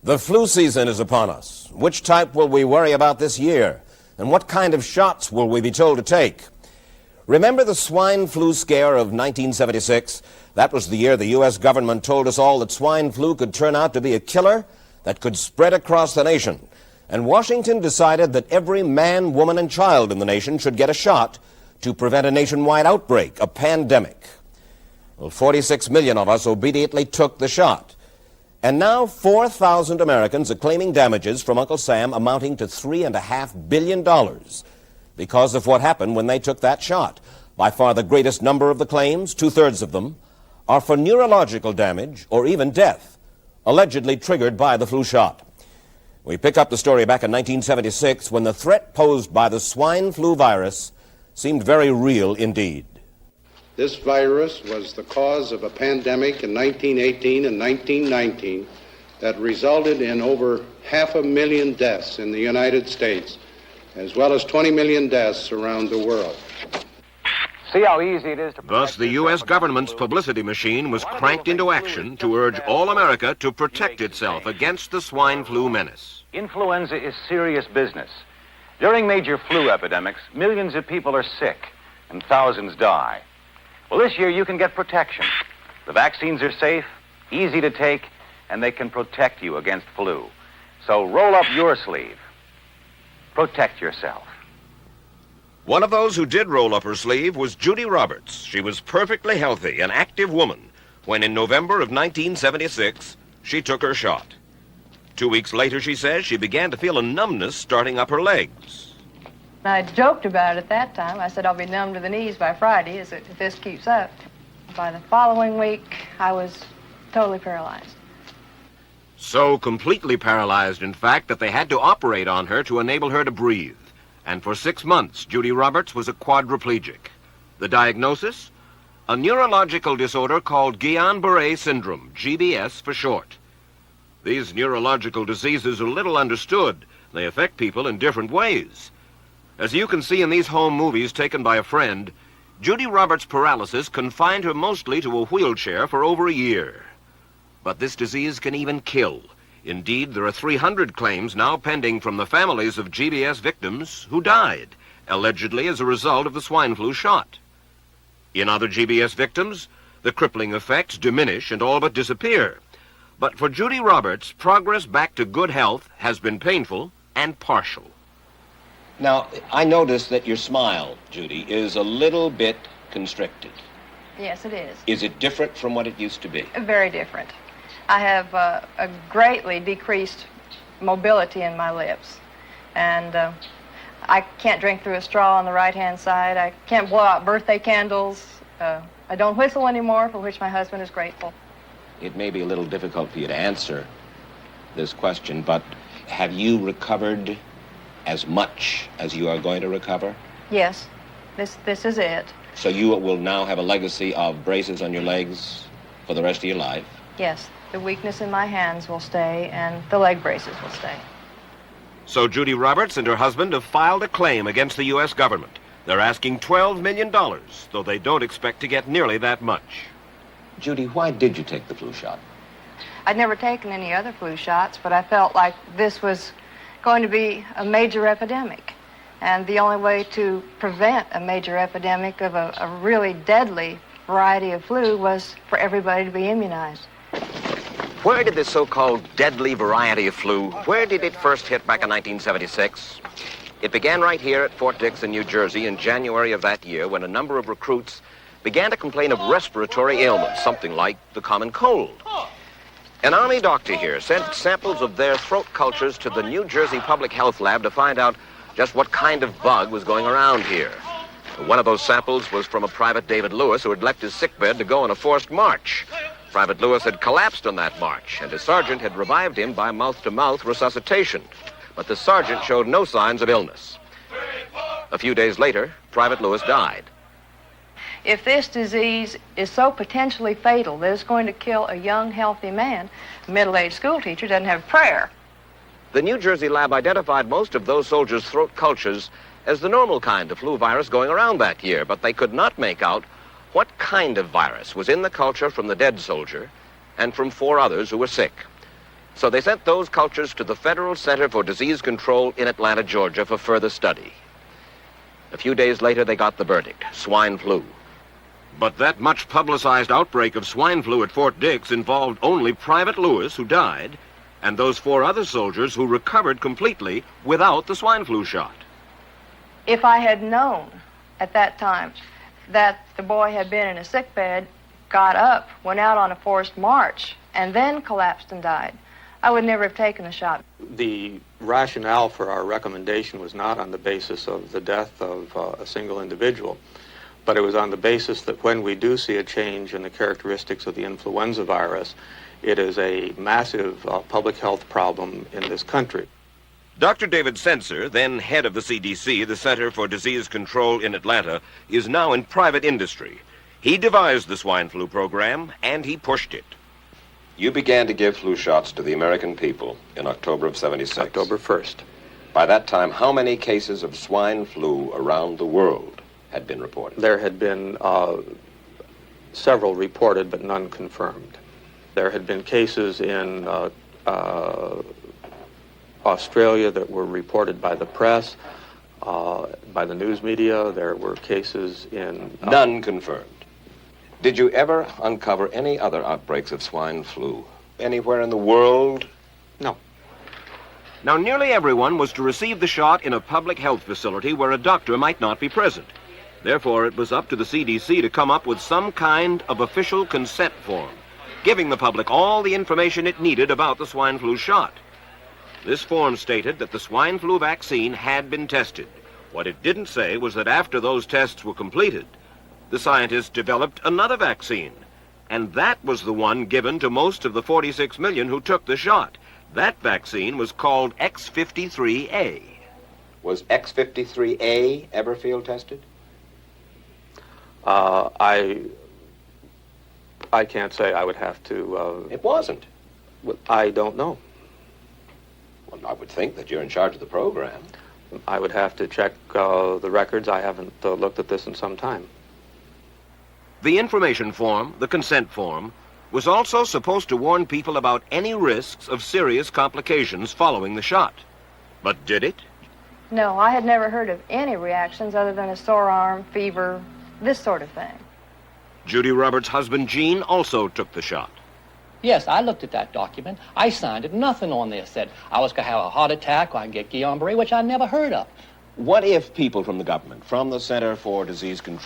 The flu season is upon us. Which type will we worry about this year? And what kind of shots will we be told to take? Remember the swine flu scare of 1976? That was the year the U.S. government told us all that swine flu could turn out to be a killer that could spread across the nation. And Washington decided that every man, woman, and child in the nation should get a shot to prevent a nationwide outbreak, a pandemic. Well, 46 million of us obediently took the shot. And now 4,000 Americans are claiming damages from Uncle Sam amounting to $3.5 billion because of what happened when they took that shot. By far the greatest number of the claims, 2/3 of them, are for neurological damage or even death, allegedly triggered by the flu shot. We pick up the story back in 1976 when the threat posed by the swine flu virus seemed very real indeed. This virus was the cause of a pandemic in 1918 and 1919 that resulted in over 500,000 deaths in the United States, as well as 20 million deaths around the world. See how easy it is to... Thus, the U.S. government's publicity machine was cranked into action to urge all America to protect itself against the swine flu menace. Influenza is serious business. During major flu epidemics, millions of people are sick and thousands die. Well, this year you can get protection. The vaccines are safe, easy to take, and they can protect you against flu. So roll up your sleeve. Protect yourself. One of those who did roll up her sleeve was Judy Roberts. She was perfectly healthy, an active woman, when in November of 1976, she took her shot. 2 weeks later, she says, she began to feel a numbness starting up her legs. I joked about it at that time. I said I'll be numb to the knees by Friday if this keeps up. By the following week, I was totally paralyzed. So completely paralyzed, in fact, that they had to operate on her to enable her to breathe. And for 6 months, Judy Roberts was a quadriplegic. The diagnosis? A neurological disorder called Guillain-Barré syndrome, GBS for short. These neurological diseases are little understood. They affect people in different ways. As you can see in these home movies taken by a friend, Judy Roberts' paralysis confined her mostly to a wheelchair for over a year. But this disease can even kill. Indeed, there are 300 claims now pending from the families of GBS victims who died, allegedly as a result of the swine flu shot. In other GBS victims, the crippling effects diminish and all but disappear. But for Judy Roberts, progress back to good health has been painful and partial. Now, I notice that your smile, Judy, is a little bit constricted. Yes, it is. Is it different from what it used to be? Very different. I have a greatly decreased mobility in my lips. And I can't drink through a straw on the right-hand side. I can't blow out birthday candles. I don't whistle anymore, for which my husband is grateful. It may be a little difficult for you to answer this question, but have you recovered as much as you are going to recover? Yes, this is it. So you will now have a legacy of braces on your legs for the rest of your life? Yes, the weakness in my hands will stay, and the leg braces will stay. So Judy Roberts and her husband have filed a claim against the U.S. government. They're asking $12 million, though they don't expect to get nearly that much. Judy, why did you take the flu shot? I'd never taken any other flu shots, but I felt like this was going to be a major epidemic. And the only way to prevent a major epidemic of a really deadly variety of flu was for everybody to be immunized. Where did this so-called deadly variety of flu, where did it first hit back in 1976? It began right here at Fort Dix in New Jersey in January of that year when a number of recruits began to complain of respiratory ailments, something like the common cold. An Army doctor here sent samples of their throat cultures to the New Jersey Public Health Lab to find out just what kind of bug was going around here. One of those samples was from a Private David Lewis who had left his sickbed to go on a forced march. Private Lewis had collapsed on that march, and his sergeant had revived him by mouth-to-mouth resuscitation. But the sergeant showed no signs of illness. A few days later, Private Lewis died. If this disease is so potentially fatal that it's going to kill a young, healthy man, a middle-aged school teacher doesn't have prayer. The New Jersey lab identified most of those soldiers' throat cultures as the normal kind of flu virus going around that year, but they could not make out what kind of virus was in the culture from the dead soldier and from 4 others who were sick. So they sent those cultures to the Federal Center for Disease Control in Atlanta, Georgia for further study. A few days later, they got the verdict: swine flu. But that much publicized outbreak of swine flu at Fort Dix involved only Private Lewis, who died, and those 4 other soldiers who recovered completely without the swine flu shot. If I had known at that time that the boy had been in a sick bed, got up, went out on a forced march, and then collapsed and died, I would never have taken the shot. The rationale for our recommendation was not on the basis of the death of a single individual, but it was on the basis that when we do see a change in the characteristics of the influenza virus, it is a massive public health problem in this country. Dr. David Senser, then head of the CDC, the Center for Disease Control in Atlanta, is now in private industry. He devised the swine flu program, and he pushed it. You began to give flu shots to the American people in October of '76. October 1st. By that time, how many cases of swine flu around the world had been reported? There had been several reported, but none confirmed. There had been cases in Australia that were reported by the press, by the news media. There were cases in... None confirmed. Did you ever uncover any other outbreaks of swine flu anywhere in the world? No. Now, nearly everyone was to receive the shot in a public health facility where a doctor might not be present. Therefore, it was up to the CDC to come up with some kind of official consent form, giving the public all the information it needed about the swine flu shot. This form stated that the swine flu vaccine had been tested. What it didn't say was that after those tests were completed, the scientists developed another vaccine, and that was the one given to most of the 46 million who took the shot. That vaccine was called X53A. Was X53A ever field tested? I can't say. I would have to... It wasn't. I don't know. Well, I would think that you're in charge of the program. I would have to check the records. I haven't looked at this in some time. The information form, the consent form, was also supposed to warn people about any risks of serious complications following the shot. But did it? No, I had never heard of any reactions other than a sore arm, fever, this sort of thing. Judy Roberts' husband, Gene, also took the shot. Yes, I looked at that document. I signed it. Nothing on there said I was going to have a heart attack or I get Guillain-Barré, which I never heard of. What if people from the government, from the Center for Disease Control,